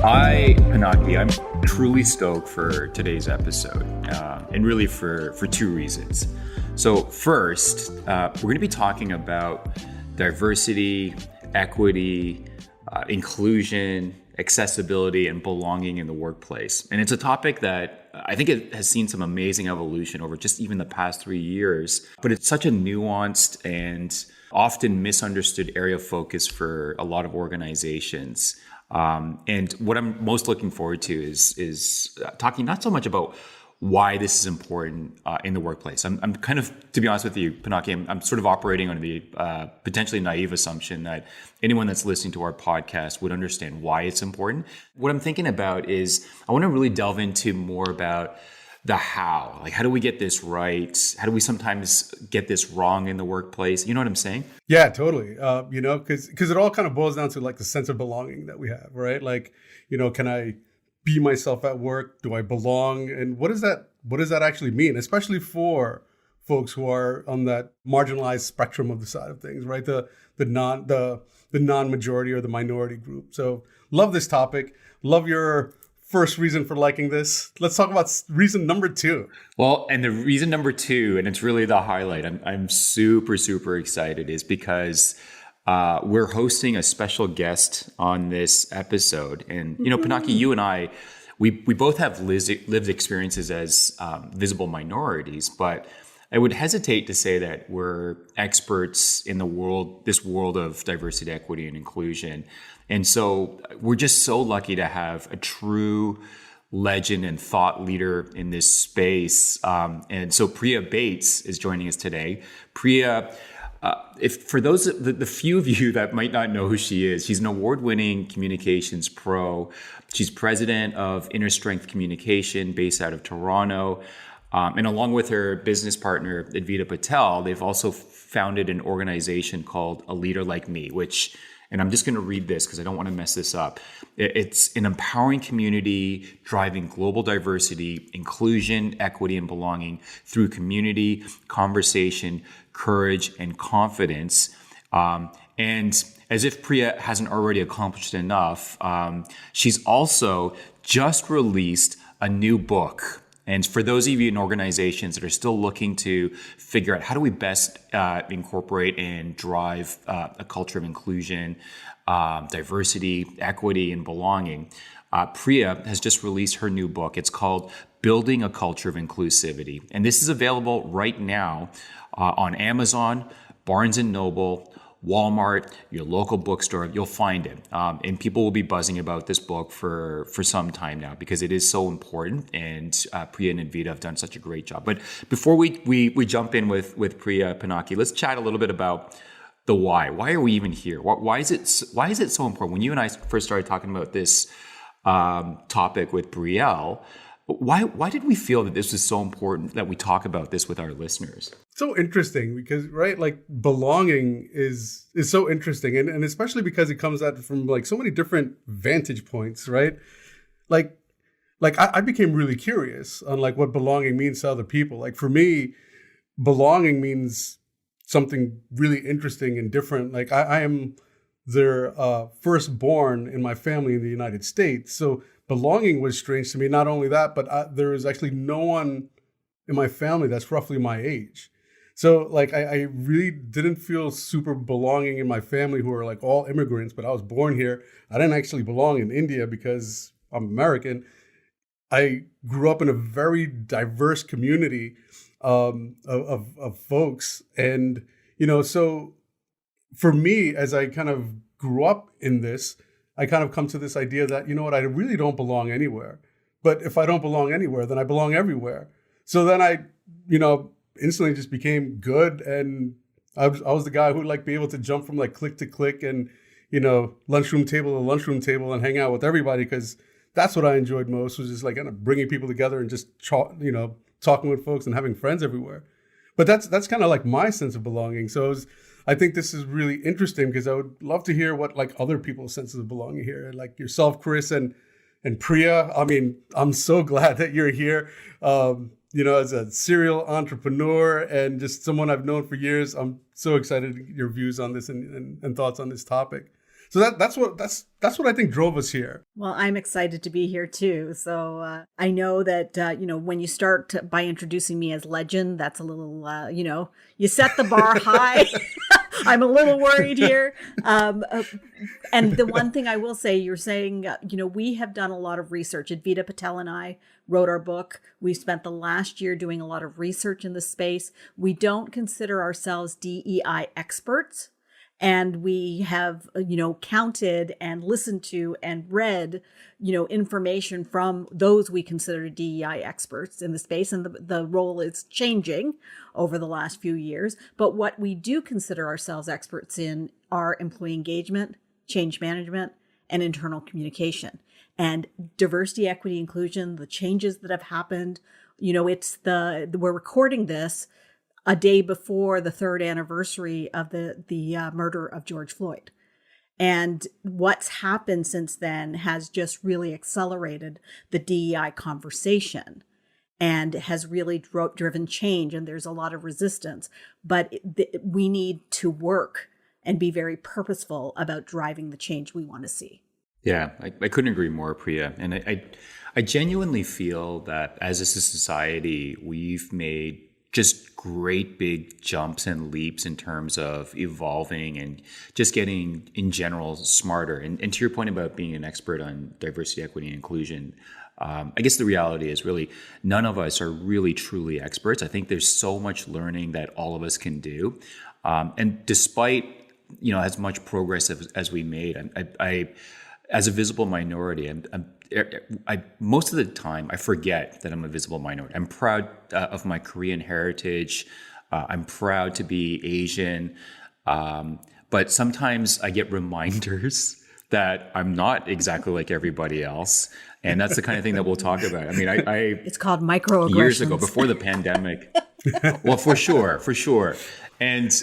Hi, Pinaki. I'm truly stoked for today's episode, and really for two reasons. So first, we're going to be talking about diversity, equity, inclusion, accessibility, and belonging in the workplace. And it's a topic that I think it has seen some amazing evolution over just even the past 3 years. But it's such a nuanced and often misunderstood area of focus for a lot of organizations. And what I'm most looking forward to is talking not so much about why this is important in the workplace. I'm kind of, to be honest with you, Pinaki, I'm sort of operating on the potentially naive assumption that anyone that's listening to our podcast would understand why it's important. What I'm thinking about is I want to really delve into more about the how. Like, how do we get this right? How do we sometimes get this wrong in the workplace? You know what I'm saying? Yeah, totally. Because it all kind of boils down to like the sense of belonging that we have, right? Like, can I be myself at work? Do I belong? And what does that actually mean? Especially for folks who are on that marginalized spectrum of the side of things, right? The non-majority or the minority group. So love this topic. Love your first reason for liking this. Let's talk about reason number 2. Well, and the reason number 2, and it's really the highlight, I'm super, super excited, is because we're hosting a special guest on this episode. And, Pinaki, you and I, we both have lived experiences as visible minorities, but I would hesitate to say that we're experts in this world of diversity, equity, and inclusion. And so we're just so lucky to have a true legend and thought leader in this space. And so Priya Bates is joining us today. Priya, if for those the few of you that might not know who she is, she's an award-winning communications pro. She's president of Inner Strength Communication, based out of Toronto. And along with her business partner, Advita Patel, they've also founded an organization called A Leader Like Me, and I'm just going to read this because I don't want to mess this up. It's an empowering community driving global diversity, inclusion, equity, and belonging through community, conversation, courage, and confidence. And as if Priya hasn't already accomplished enough, she's also just released a new book. And for those of you in organizations that are still looking to figure out how do we best incorporate and drive a culture of inclusion, diversity, equity, and belonging, Priya has just released her new book. It's called Building a Culture of Inclusivity. And this is available right now on Amazon, Barnes & Noble, Walmart, your local bookstore. You'll find it. And people will be buzzing about this book for some time now because it is so important. And Priya and Advita have done such a great job. But before we jump in with Priya, Pinaki, let's chat a little bit about the why. Why are we even here? Why is it so important? When you and I first started talking about this topic with Brielle, why did we feel that this was so important that we talk about this with our listeners? So interesting because, right, like belonging is so interesting. And especially because it comes at from like so many different vantage points, right? Like I became really curious on like what belonging means to other people. Like for me, belonging means something really interesting and different. Like I am their firstborn in my family in the United States. So belonging was strange to me. Not only that, but there is actually no one in my family that's roughly my age. So like I really didn't feel super belonging in my family who are like all immigrants, but I was born here. I didn't actually belong in India because I'm American. I grew up in a very diverse community of folks. And, so for me, as I kind of grew up in this, I kind of come to this idea that, I really don't belong anywhere. But if I don't belong anywhere, then I belong everywhere. So then I, instantly just became good. And I was the guy who'd like be able to jump from like click to click and, lunchroom table to lunchroom table and hang out with everybody because that's what I enjoyed most was just like kind of bringing people together and just, talking with folks and having friends everywhere. But that's kind of like my sense of belonging. So I think this is really interesting because I would love to hear what like other people's senses of belonging here, like yourself, Chris, and Priya. I mean, I'm so glad that you're here. As a serial entrepreneur and just someone I've known for years, I'm so excited to get your views on this and thoughts on this topic. So that's what I think drove us here. Well, I'm excited to be here too. So I know that, when you start by introducing me as legend, that's a little, you set the bar high. I'm a little worried here. And the one thing I will say, you're saying, we have done a lot of research. Advita Patel and I wrote our book. We spent the last year doing a lot of research in this space. We don't consider ourselves DEI experts. And we have, counted and listened to and read, information from those we consider DEI experts in the space. And the role is changing over the last few years. But what we do consider ourselves experts in are employee engagement, change management, and internal communication. And diversity, equity, inclusion, the changes that have happened, we're recording this a day before the third anniversary of the murder of George Floyd. And what's happened since then has just really accelerated the DEI conversation and has really driven change. And there's a lot of resistance, but we need to work and be very purposeful about driving the change we want to see. Yeah, I couldn't agree more, Priya. And I genuinely feel that as a society, we've made just great big jumps and leaps in terms of evolving and just getting in general smarter. And to your point about being an expert on diversity, equity, and inclusion, I guess the reality is really none of us are really truly experts. I think there's so much learning that all of us can do. And despite, as much progress as we made, I as a visible minority, I most of the time I forget that I'm a visible minority. I'm proud of my Korean heritage. I'm proud to be Asian, but sometimes I get reminders that I'm not exactly like everybody else, and that's the kind of thing that we'll talk about. I mean, it's called microaggressions. Years ago, before the pandemic. Well, for sure. And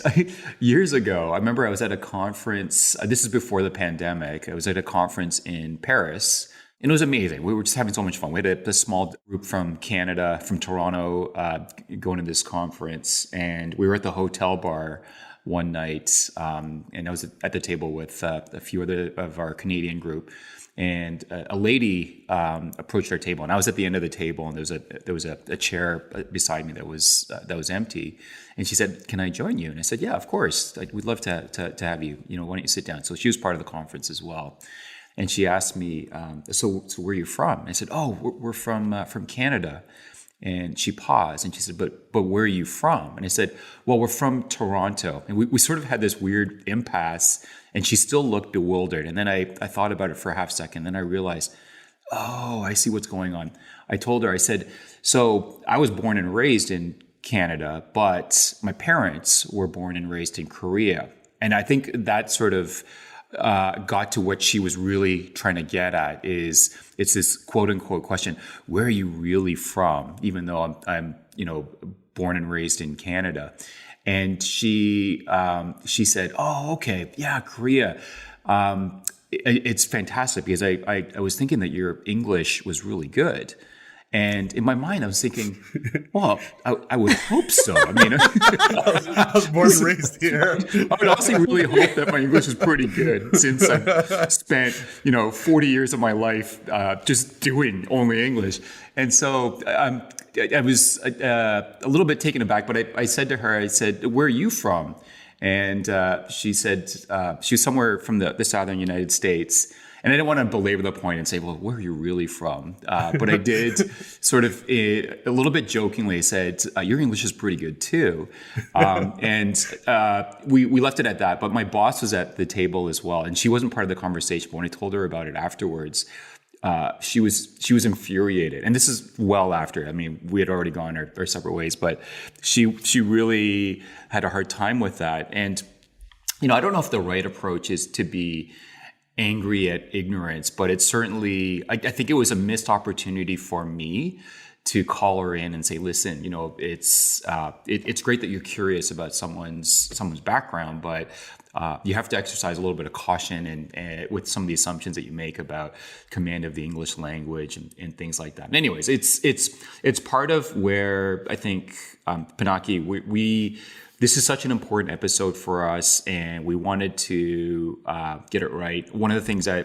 years ago, I remember I was at a conference. This is before the pandemic. I was at a conference in Paris. And it was amazing. We were just having so much fun. We had a small group from Canada, from Toronto, going to this conference. And we were at the hotel bar one night. And I was at the table with a few other of our Canadian group. And a lady approached our table. And I was at the end of the table. And there was a chair beside me that was empty. And she said, "Can I join you?" And I said, "Yeah, of course. We'd love to have you. Why don't you sit down?" So she was part of the conference as well. And she asked me, so where are you from? I said, "Oh, we're from Canada." And she paused and she said, but where are you from? And I said, "Well, we're from Toronto." And we sort of had this weird impasse, and she still looked bewildered. And then I thought about it for a half second. Then I realized, oh, I see what's going on. I told her, I said, "So I was born and raised in Canada, but my parents were born and raised in Korea." And I think that sort of got to what she was really trying to get at is it's this quote unquote question, where are you really from? Even though I'm born and raised in Canada. And she said, "Oh, okay. Yeah, Korea. It's fantastic because I was thinking that your English was really good." And in my mind, I was thinking, well, I would hope so. I mean, I was born and raised here. I would also really hope that my English is pretty good since I've spent, 40 years of my life just doing only English. And so I was a little bit taken aback, but I said to her, I said, "Where are you from?" And she said she was somewhere from the southern United States. And I didn't want to belabor the point and say, "Well, where are you really from?" But I did sort of a little bit jokingly said, "Your English is pretty good too." And we left it at that. But my boss was at the table as well. And she wasn't part of the conversation. But when I told her about it afterwards, she was infuriated. And this is well after. I mean, we had already gone our separate ways. But she really had a hard time with that. And, I don't know if the right approach is to be angry at ignorance, but it's certainly, I think it was a missed opportunity for me to call her in and say, "Listen, it's great that you're curious about someone's background, but you have to exercise a little bit of caution and with some of the assumptions that you make about command of the English language and things like that. And anyways, it's part of where I think Pinaki, we this is such an important episode for us, and we wanted to get it right. One of the things I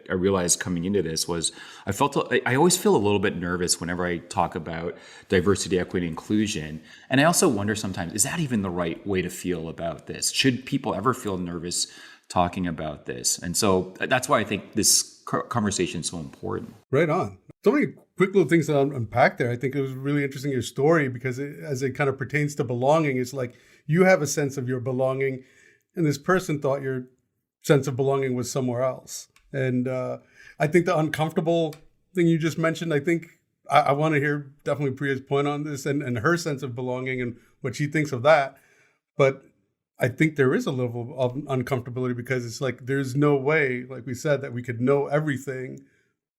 realized coming into this was I always feel a little bit nervous whenever I talk about diversity, equity, inclusion. And I also wonder sometimes, is that even the right way to feel about this? Should people ever feel nervous talking about this? And so that's why I think this conversation is so important. Right on. So many quick little things to unpack there. I think it was really interesting, your story, because as it kind of pertains to belonging, it's like you have a sense of your belonging, and this person thought your sense of belonging was somewhere else. And I think the uncomfortable thing you just mentioned, I think I want to hear definitely Priya's point on this and her sense of belonging and what she thinks of that. But I think there is a level of uncomfortability because it's like there's no way, like we said, that we could know everything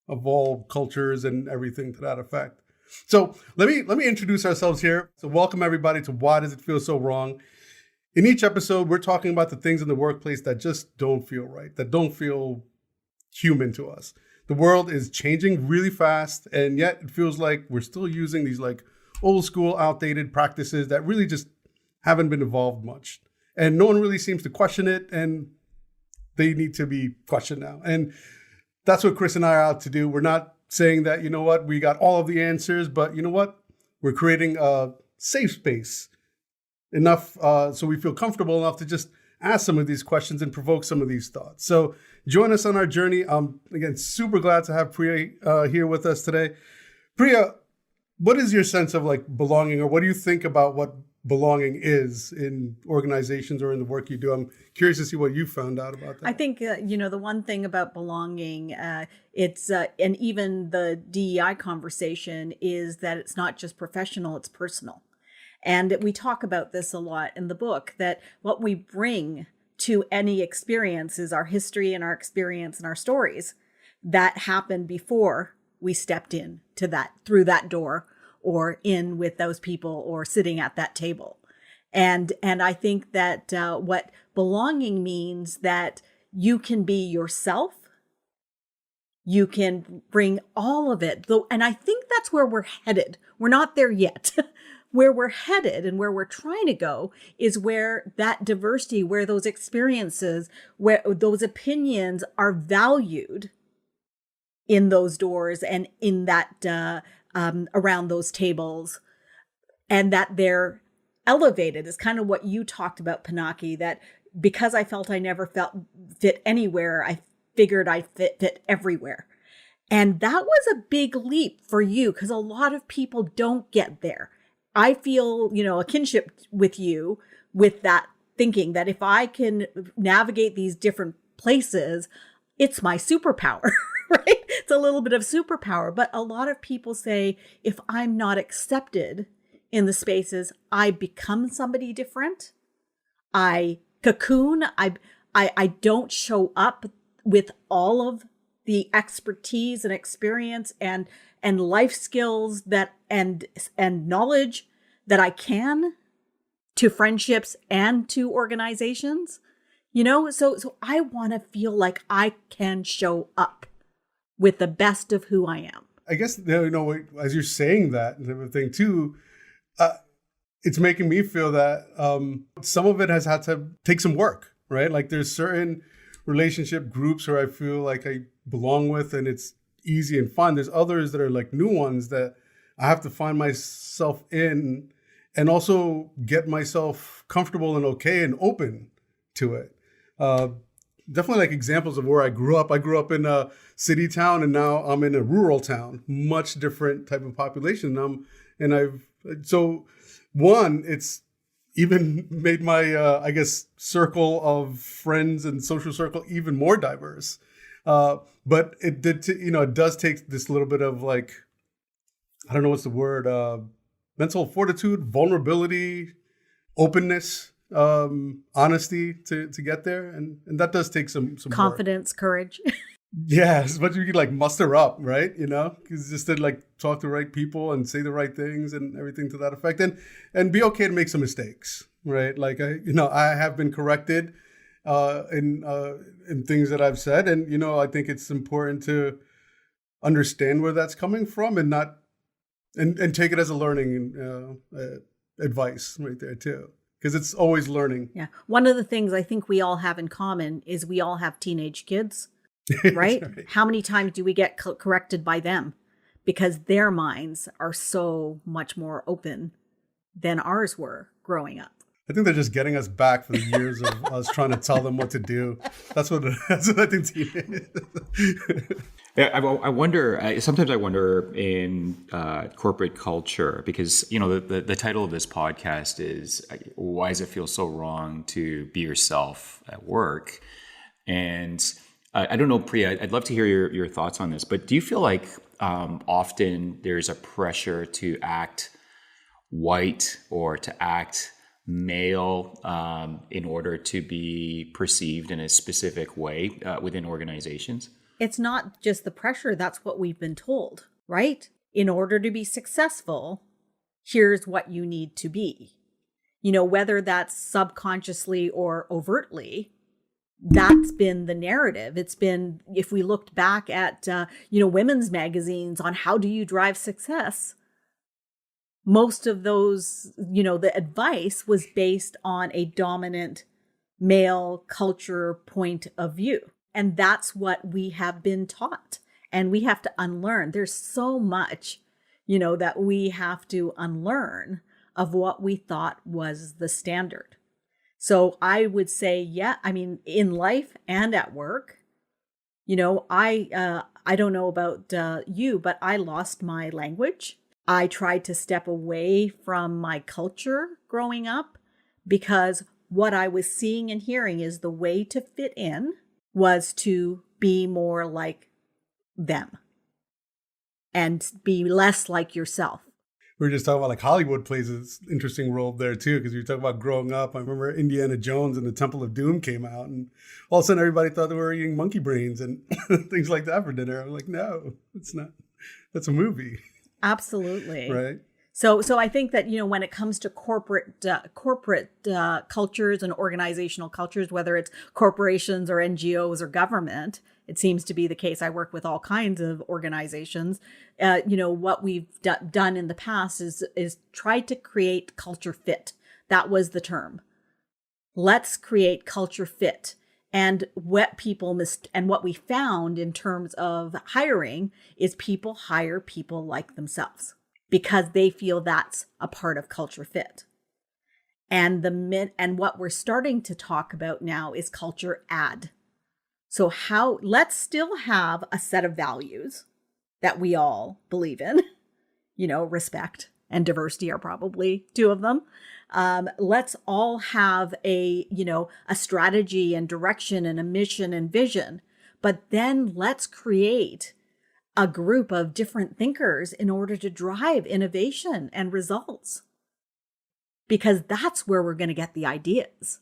of all cultures and everything to that effect. So let me introduce ourselves here. So welcome everybody to Why Does It Feel So Wrong? In each episode, we're talking about the things in the workplace that just don't feel right, that don't feel human to us. The world is changing really fast, and yet it feels like we're still using these like old school, outdated practices that really just haven't been evolved much. And no one really seems to question it, and they need to be questioned now. And that's what Chris and I are out to do. We're not saying that, you know what, we got all of the answers, but you know what? We're creating a safe space enough so we feel comfortable enough to just ask some of these questions and provoke some of these thoughts. So join us on our journey. Again, super glad to have Priya here with us today. Priya, what is your sense of like belonging, or what do you think about what belonging is in organizations or in the work you do? I'm curious to see what you found out about that. I think, the one thing about belonging, it's, and even the DEI conversation is that it's not just professional, it's personal. And we talk about this a lot in the book, that what we bring to any experience is our history and our experience and our stories that happened before we stepped in to that, through that door, or in with those people, or sitting at that table. And I think that what belonging means that you can be yourself. You can bring all of it. And I think that's where we're headed. We're not there yet. Where we're headed and where we're trying to go is where that diversity, where those experiences, where those opinions are valued in those doors and in that around those tables, and that they're elevated is kind of what you talked about, Pinaki, that because I felt I never fit anywhere, I figured I fit everywhere. And that was a big leap for you, because a lot of people don't get there. I feel, a kinship with you with that thinking that if I can navigate these different places, it's my superpower, right? It's a little bit of superpower. But a lot of people say, if I'm not accepted in the spaces, I become somebody different. I cocoon. I don't show up with all of the expertise and experience and life skills that and knowledge that I can to friendships and to organizations, so I want to feel like I can show up with the best of who I am. I guess, as you're saying that and everything too, it's making me feel that some of it has had to take some work, right? Like there's certain relationship groups where I feel like I belong with and it's easy and fun. There's others that are like new ones that I have to find myself in and also get myself comfortable and okay and open to it. Definitely like examples of where I grew up. I grew up in a city town and now I'm in a rural town, much different type of population. So one, it's even made my, circle of friends and social circle even more diverse. But it it does take this little bit of like, I don't know what's the word, mental fortitude, vulnerability, openness, honesty to get there. And that does take some confidence, work. Courage. Yeah, as much as you can like muster up, right? Because just to like talk to the right people and say the right things and everything to that effect, and be okay to make some mistakes, right? Like I have been corrected, in things that I've said. And, I think it's important to understand where that's coming from and not, and take it as a learning advice right there too. Because it's always learning. Yeah. One of the things I think we all have in common is we all have teenage kids, right? Right. How many times do we get corrected by them? Because their minds are so much more open than ours were growing up. I think they're just getting us back for the years of us trying to tell them what to do. That's what I think teenage is. Yeah, I wonder. Sometimes I wonder in corporate culture because the title of this podcast is "Why Does It Feel So Wrong to Be Yourself at Work?" And I don't know, Priya. I'd love to hear your thoughts on this. But do you feel like often there's a pressure to act white or to act male in order to be perceived in a specific way within organizations? It's not just the pressure, that's what we've been told, right? In order to be successful, here's what you need to be. Whether that's subconsciously or overtly, that's been the narrative. It's been, if we looked back at, women's magazines on how do you drive success, most of those, the advice was based on a dominant male culture point of view. And that's what we have been taught. And we have to unlearn. There's so much, that we have to unlearn of what we thought was the standard. So I would say, in life and at work, I don't know about you, but I lost my language. I tried to step away from my culture growing up because what I was seeing and hearing is the way to fit in was to be more like them and be less like yourself. We were just talking about like Hollywood plays an interesting role there too, because you talk about growing up. I remember Indiana Jones and the Temple of Doom came out, and all of a sudden everybody thought they were eating monkey brains and things like that for dinner. I'm like, no, it's not. That's a movie. Absolutely. Right. So I think that, when it comes to corporate cultures and organizational cultures, whether it's corporations or NGOs or government, it seems to be the case. I work with all kinds of organizations. What we've done in the past is try to create culture fit. That was the term. Let's create culture fit. And what we found in terms of hiring is people hire people like themselves, because they feel that's a part of culture fit. And what we're starting to talk about now is culture add. So let's still have a set of values that we all believe in, respect and diversity are probably two of them. Let's all have a strategy and direction and a mission and vision, but then let's create a group of different thinkers in order to drive innovation and results. Because that's where we're going to get the ideas,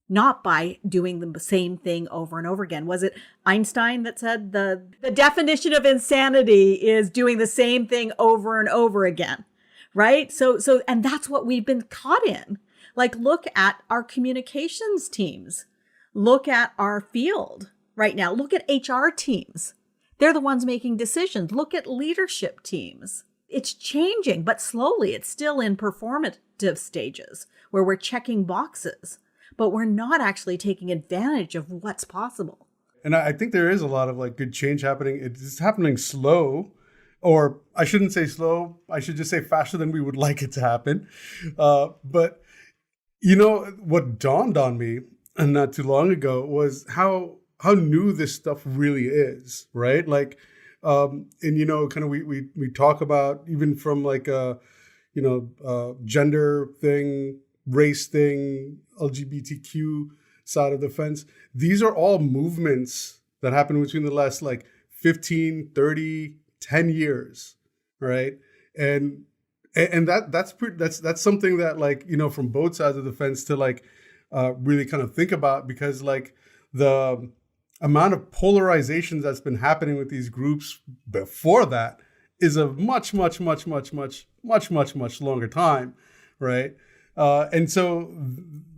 not by doing the same thing over and over again. Was it Einstein that said the definition of insanity is doing the same thing over and over again, right? So, and that's what we've been caught in. Like, look at our communications teams. Look at our field right now. Look at HR teams. They're the ones making decisions. Look at leadership teams. It's changing, but slowly. It's still in performative stages where we're checking boxes, but we're not actually taking advantage of what's possible. And I think there is a lot of like good change happening. It's happening slow, or I shouldn't say slow. I should just say faster than we would like it to happen. But what dawned on me not too long ago was how new this stuff really is, right? Like, and kind of we talk about even from like gender thing, race thing, LGBTQ side of the fence. These are all movements that happened between the last like 15, 30, 10 years, right? And that's something that like, from both sides of the fence to like really kind of think about, because like the amount of polarizations that's been happening with these groups before that is a much longer time, right? And so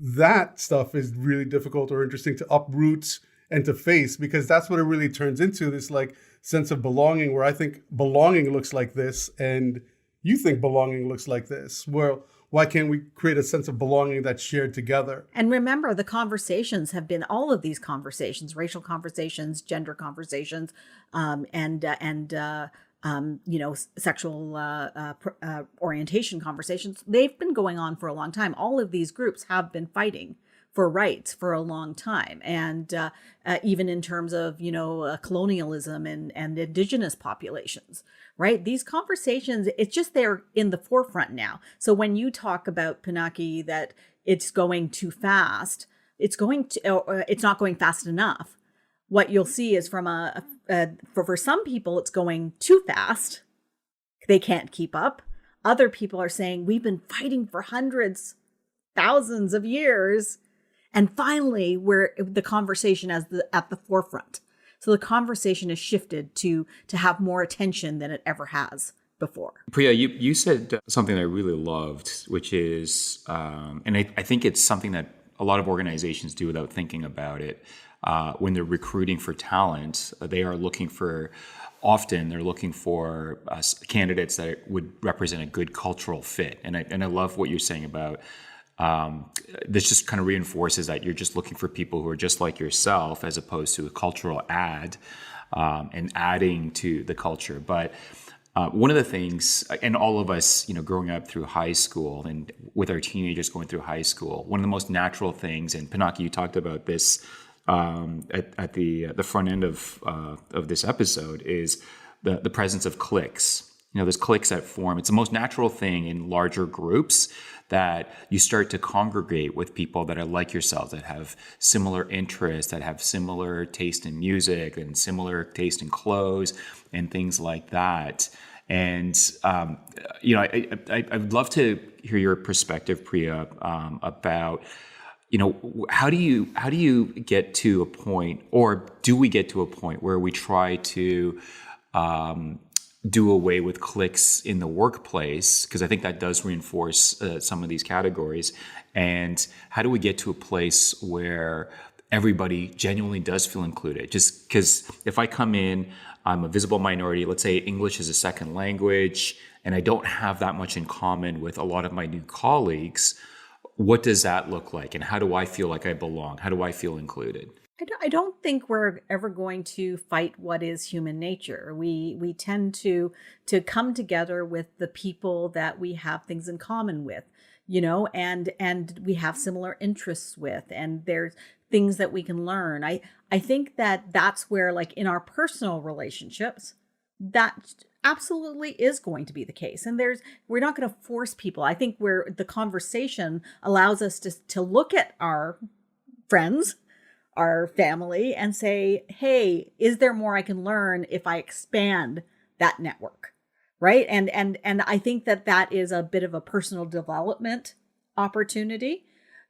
that stuff is really difficult or interesting to uproot and to face, because that's what it really turns into, this like sense of belonging, where I think belonging looks like this and you think belonging looks like this. Well, why can't we create a sense of belonging that's shared together? And remember, the conversations have been all of these conversations, racial conversations, gender conversations, sexual orientation conversations. They've been going on for a long time. All of these groups have been fighting for rights for a long time. And even in terms of, colonialism and indigenous populations, right? These conversations, it's just they're in the forefront now. So when you talk about, Pinaki, that it's going too fast, it's not going fast enough. What you'll see is for some people, it's going too fast. They can't keep up. Other people are saying, we've been fighting for hundreds, thousands of years. And finally, we're the conversation at the forefront. So the conversation has shifted to have more attention than it ever has before. Priya, you said something that I really loved, which is, and I think it's something that a lot of organizations do without thinking about it. When they're recruiting for talent, they're looking for candidates that would represent a good cultural fit. And I love what you're saying about this. Just kind of reinforces that you're just looking for people who are just like yourself, as opposed to a cultural ad and adding to the culture. But one of the things, and all of us, growing up through high school and with our teenagers going through high school, one of the most natural things, and Pinaki, you talked about this at the front end of this episode, is the presence of cliques. There's cliques that form. It's the most natural thing in larger groups, that you start to congregate with people that are like yourselves, that have similar interests, that have similar taste in music and similar taste in clothes and things like that. And I'd love to hear your perspective, Priya, about how do you get to a point, or do we get to a point where we try to do away with cliques in the workplace? Because I think that does reinforce some of these categories. And how do we get to a place where everybody genuinely does feel included? Just because if I come in, I'm a visible minority, let's say English is a second language, and I don't have that much in common with a lot of my new colleagues, what does that look like? And how do I feel like I belong? How do I feel included? I don't think we're ever going to fight what is human nature. We tend to come together with the people that we have things in common with, and we have similar interests with, and there's things that we can learn. I think that's where, like in our personal relationships, that absolutely is going to be the case. And we're not going to force people. I think where the conversation allows us to look at our friends, our family, and say, hey, is there more I can learn if I expand that network? Right. And I think that is a bit of a personal development opportunity.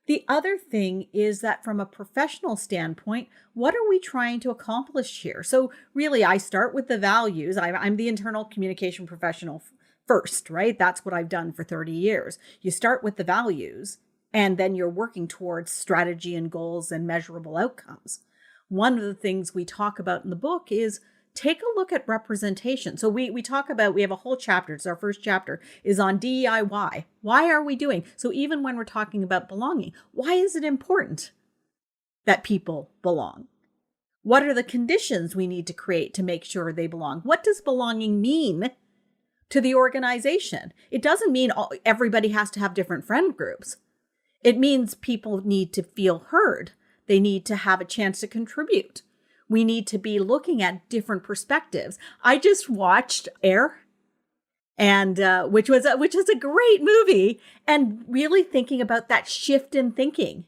The other thing is that from a professional standpoint, what are we trying to accomplish here? So really, I start with the values. I'm the internal communication professional first, right? That's what I've done for 30 years. You start with the values, and then you're working towards strategy and goals and measurable outcomes. One of the things we talk about in the book is take a look at representation. So we talk about, we have a whole chapter. It's our first chapter is on DEI. Why are we doing? So even when we're talking about belonging, why is it important that people belong? What are the conditions we need to create to make sure they belong? What does belonging mean to the organization? It doesn't mean everybody has to have different friend groups. It means people need to feel heard. They need to have a chance to contribute. We need to be looking at different perspectives. I just watched Air, and which is a great movie, and really thinking about that shift in thinking,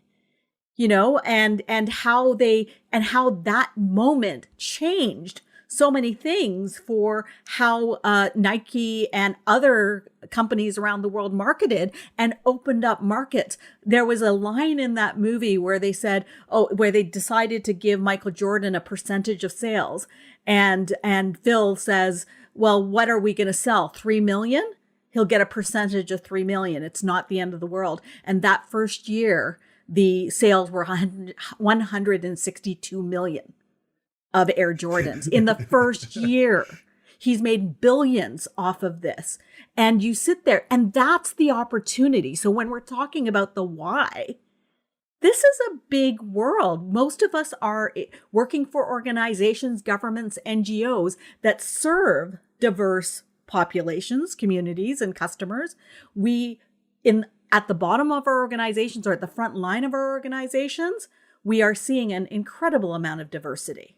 and how that moment changed so many things for how Nike and other companies around the world marketed and opened up markets. There was a line in that movie where they said, where they decided to give Michael Jordan a percentage of sales. And Phil says, well, what are we going to sell? 3 million? he'll get a percentage of 3 million. It's not the end of the world. And that first year, the sales were 162 million of Air Jordans in the first year. He's made billions off of this. And you sit there, and that's the opportunity. So when we're talking about the why, this is a big world. Most of us are working for organizations, governments, NGOs that serve diverse populations, communities, and customers. At the bottom of our organizations or at the front line of our organizations, we are seeing an incredible amount of diversity,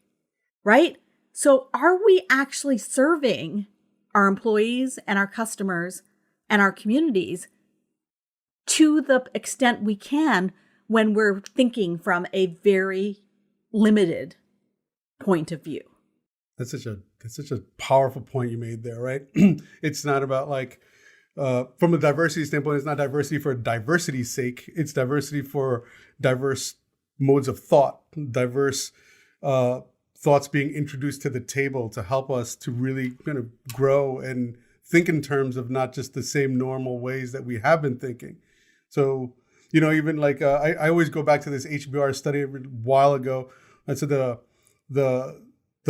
right? So are we actually serving our employees and our customers and our communities to the extent we can when we're thinking from a very limited point of view? That's such a powerful point you made there, right? It's not about like, from a diversity standpoint, it's not diversity for diversity's sake. It's diversity for diverse modes of thought, diverse thoughts being introduced to the table to help us to really kind of grow and think in terms of not just the same normal ways that we have been thinking. So, even like I always go back to this HBR study a while ago. And so the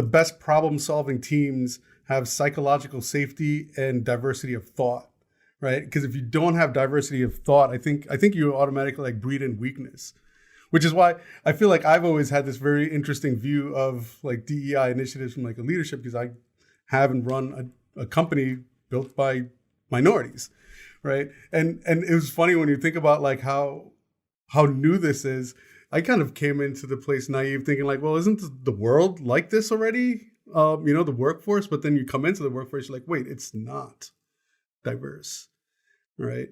best problem-solving teams have psychological safety and diversity of thought, right? Because if you don't have diversity of thought, I think you automatically like breed in weakness, which is why I feel like I've always had this very interesting view of like DEI initiatives from like a leadership, because I have and run a company built by minorities, right? And it was funny when you think about like how new this is. I kind of came into the place naive thinking like, well, isn't the world like this already? The workforce, but then you come into the workforce, you're like, wait, it's not diverse, right?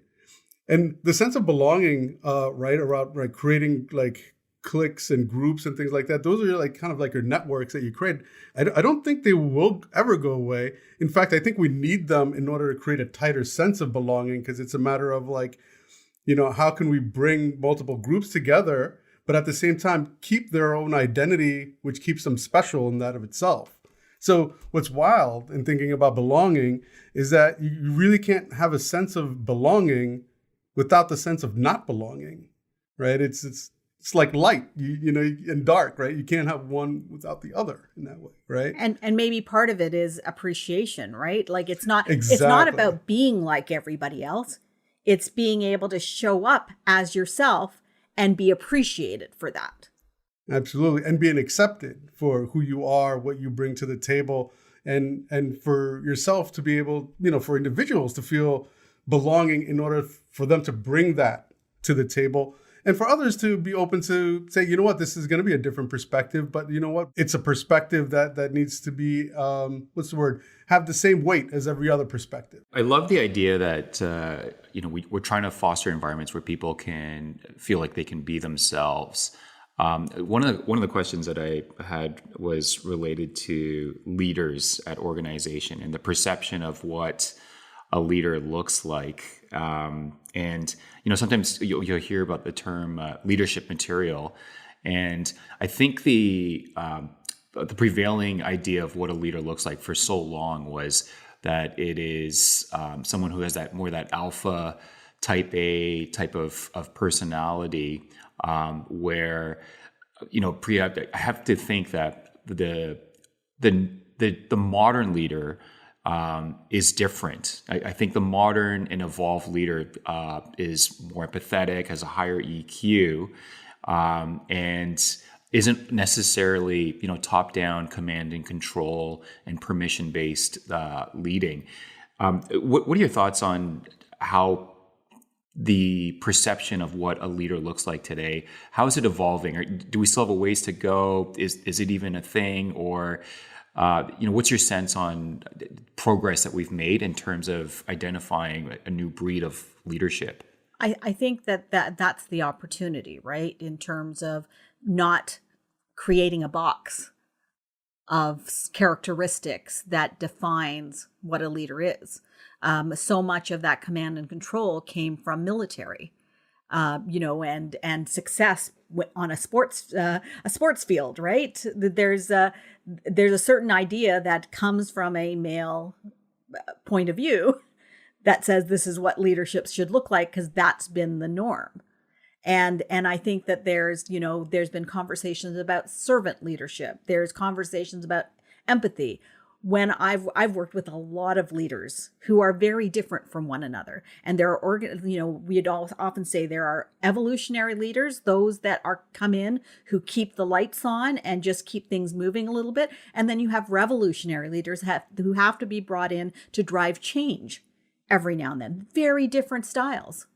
And the sense of belonging, right, around like creating like cliques and groups and things like that, those are like kind of like your networks that you create. I don't think they will ever go away. In fact, I think we need them in order to create a tighter sense of belonging, because it's a matter of like, how can we bring multiple groups together, but at the same time keep their own identity, which keeps them special in that of itself. So what's wild in thinking about belonging is that you really can't have a sense of belonging without the sense of not belonging, right? It's like light, and dark, right? You can't have one without the other in that way, right? And maybe part of it is appreciation, right? Like it's not Exactly. about being like everybody else. It's being able to show up as yourself and be appreciated for that. Absolutely. And being accepted for who you are, what you bring to the table, and for yourself to be able, for individuals to feel belonging in order for them to bring that to the table, and for others to be open to say, you know what, this is going to be a different perspective, but you know what, it's a perspective that needs to be, have the same weight as every other perspective. I love the idea that, we're trying to foster environments where people can feel like they can be themselves. One of the questions that I had was related to leaders at organization and the perception of what a leader looks like. Sometimes you'll hear about the term leadership material, and I think the prevailing idea of what a leader looks like for so long was that it is someone who has that alpha type A type of personality, where Priya, I have to think that the modern leader is different. I think the modern and evolved leader is more empathetic, has a higher EQ, and isn't necessarily top-down command and control and permission-based leading. What are your thoughts on how the perception of what a leader looks like today, how is it evolving? Or do we still have a ways to go? Is it even a thing? Or what's your sense on progress that we've made in terms of identifying a new breed of leadership? I think that's the opportunity, right? In terms of not creating a box of characteristics that defines what a leader is. So much of that command and control came from military, and success on a sports field, right? There's a certain idea that comes from a male point of view that says this is what leadership should look like, because that's been the norm. And I think that there's been conversations about servant leadership. There's conversations about empathy. When I've worked with a lot of leaders who are very different from one another, and there are we'd all often say there are evolutionary leaders, those that come in who keep the lights on and just keep things moving a little bit, and then you have revolutionary leaders who have to be brought in to drive change every now and then. Very different styles,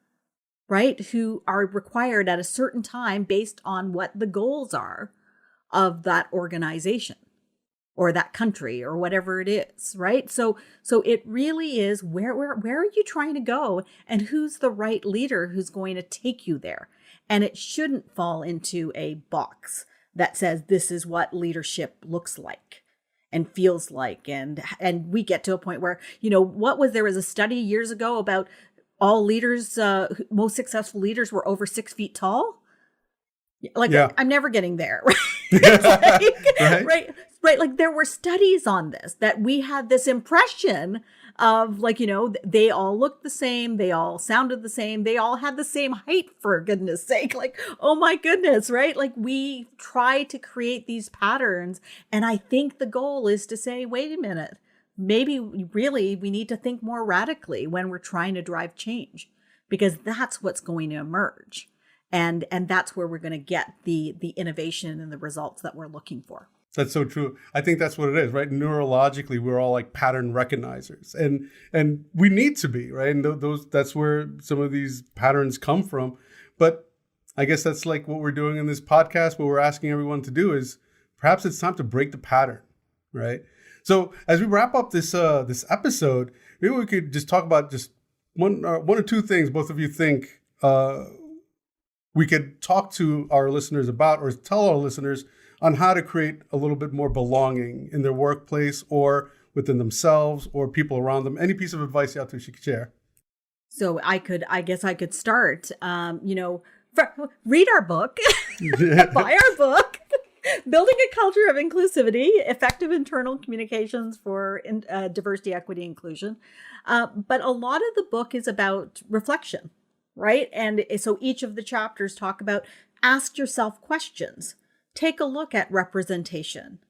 right? Who are required at a certain time based on what the goals are of that organization or that country or whatever it is, right? So it really is where are you trying to go, and who's the right leader who's going to take you there. And it shouldn't fall into a box that says this is what leadership looks like and feels like. And we get to a point where, there was a study years ago about all leaders, most successful leaders were over 6 feet tall. Like, yeah. I'm never getting there. Right? Right. Like, there were studies on this, that we had this impression of, like, they all looked the same. They all sounded the same. They all had the same height, for goodness sake. Like, oh my goodness, right? Like, we try to create these patterns. And I think the goal is to say, wait a minute, maybe really we need to think more radically when we're trying to drive change, because that's what's going to emerge. And that's where we're going to get the innovation and the results that we're looking for. That's so true. I think that's what it is, right? Neurologically, we're all like pattern recognizers, and we need to be, right? And that's where some of these patterns come from. But I guess that's like what we're doing in this podcast. What we're asking everyone to do is perhaps it's time to break the pattern, right? So as we wrap up this episode, maybe we could just talk about just one or two things both of you think we could talk to our listeners about, or tell our listeners on how to create a little bit more belonging in their workplace or within themselves or people around them. Any piece of advice you could share? So I guess I could start, read our book, buy our book, Building a Culture of Inclusivity, Effective Internal Communications for Diversity, Equity, Inclusion. But a lot of the book is about reflection, right? And so each of the chapters talk about, ask yourself questions. Take a look at representation.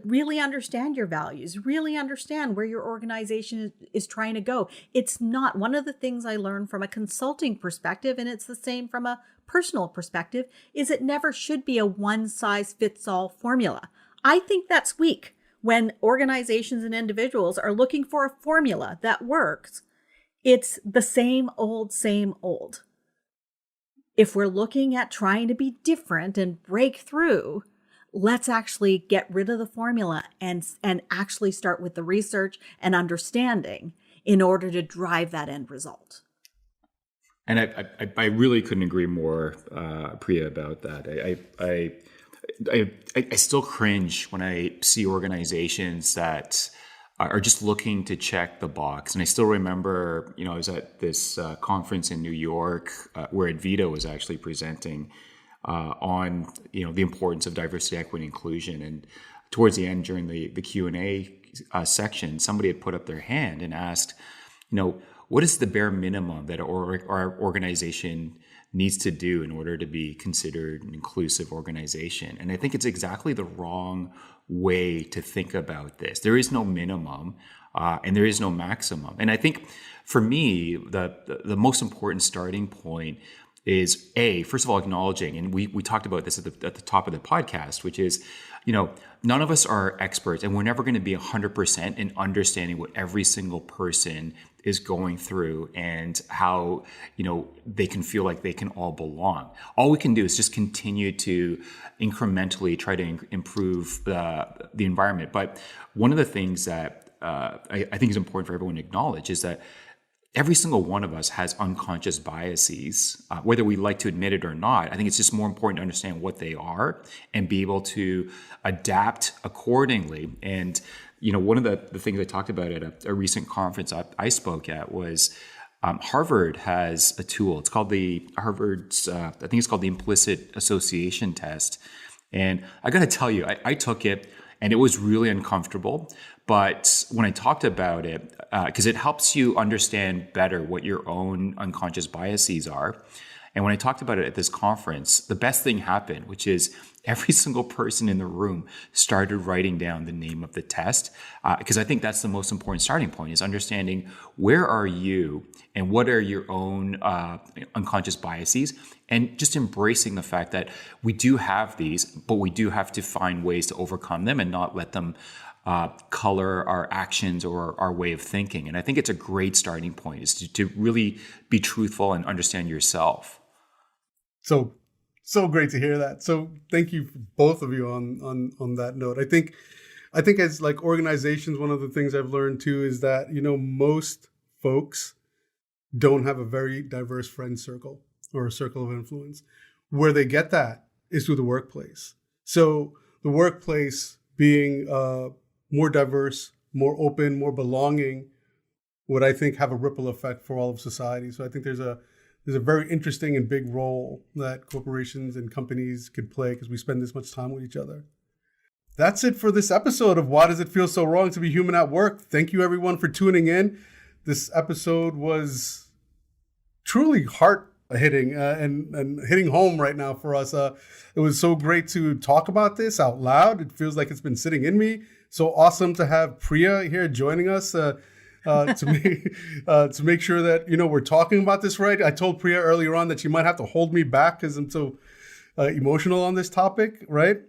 Really understand your values. Really understand where your organization is trying to go. It's not one of the things I learned from a consulting perspective, and it's the same from a personal perspective, is it never should be a one-size-fits-all formula. I think that's weak when organizations and individuals are looking for a formula that works. It's the same old, same old. If we're looking at trying to be different and break through, let's actually get rid of the formula and actually start with the research and understanding in order to drive that end result. And I really couldn't agree more, Priya, about that. I still cringe when I see organizations that are just looking to check the box. And I still remember, I was at this conference in New York where Advita was actually presenting on, the importance of diversity, equity, and inclusion. And towards the end, during the Q&A section, somebody had put up their hand and asked, what is the bare minimum that our organization needs to do in order to be considered an inclusive organization? And I think it's exactly the wrong way to think about this. There is no minimum and there is no maximum. And I think for me, the most important starting point is first of all, acknowledging, and we talked about this at the top of the podcast, which is, none of us are experts, and we're never going to be 100% in understanding what every single person is going through and how, they can feel like they can all belong. All we can do is just continue to incrementally try to improve the environment. But one of the things that I think is important for everyone to acknowledge is that every single one of us has unconscious biases, whether we like to admit it or not. I think it's just more important to understand what they are and be able to adapt accordingly. And, one of the things I talked about at a recent conference I spoke at was Harvard has a tool. It's called I think it's called the Implicit Association Test. And I got to tell you, I took it. And it was really uncomfortable. But when I talked about it, because it helps you understand better what your own unconscious biases are. And when I talked about it at this conference, the best thing happened, which is every single person in the room started writing down the name of the test, because I think that's the most important starting point, is understanding where are you and what are your own unconscious biases, and just embracing the fact that we do have these, but we do have to find ways to overcome them and not let them color our actions or our way of thinking. And I think it's a great starting point, is to really be truthful and understand yourself. So great to hear that. So thank you, both of you, on that note. I think as like organizations, one of the things I've learned too is that, most folks don't have a very diverse friend circle or a circle of influence. Where they get that is through the workplace. So the workplace being more diverse, more open, more belonging, would, I think, have a ripple effect for all of society. So I think there's a very interesting and big role that corporations and companies could play because we spend this much time with each other. That's it for this episode of Why Does It Feel So Wrong to Be Human at Work? Thank you, everyone, for tuning in. This episode was truly heart-hitting and hitting home right now for us. It was so great to talk about this out loud. It feels like it's been sitting in me. So awesome to have Priya here joining us to make sure that we're talking about this right. I told Priya earlier on that she might have to hold me back because I'm so emotional on this topic, right?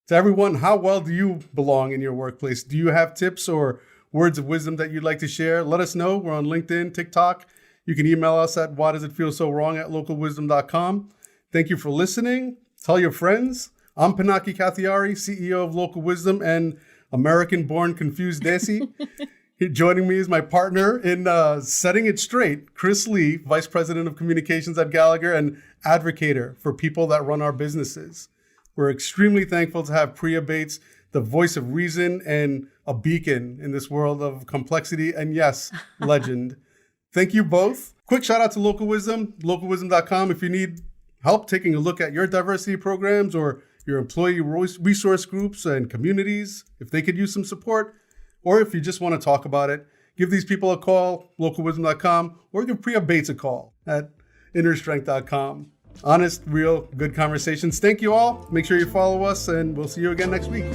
To everyone, how well do you belong in your workplace? Do you have tips or words of wisdom that you'd like to share? Let us know. We're on LinkedIn, TikTok. You can email us at whydoesitfeelsowrong@localwisdom.com. Thank you for listening. Tell your friends. I'm Pinaki Kathiari, CEO of Local Wisdom and American-born confused Desi. Joining me is my partner in setting it straight, Chris Lee, Vice President of Communications at Gallagher and advocator for people that run our businesses. We're extremely thankful to have Priya Bates, the voice of reason and a beacon in this world of complexity and, yes, legend. Thank you both. Quick shout out to Local Wisdom, localwisdom.com. If you need help taking a look at your diversity programs or your employee resource groups and communities, if they could use some support, or if you just want to talk about it, give these people a call, localwisdom.com, or give Priya Bates a call at innerstrength.com. Honest, real, good conversations. Thank you all. Make sure you follow us, and we'll see you again next week.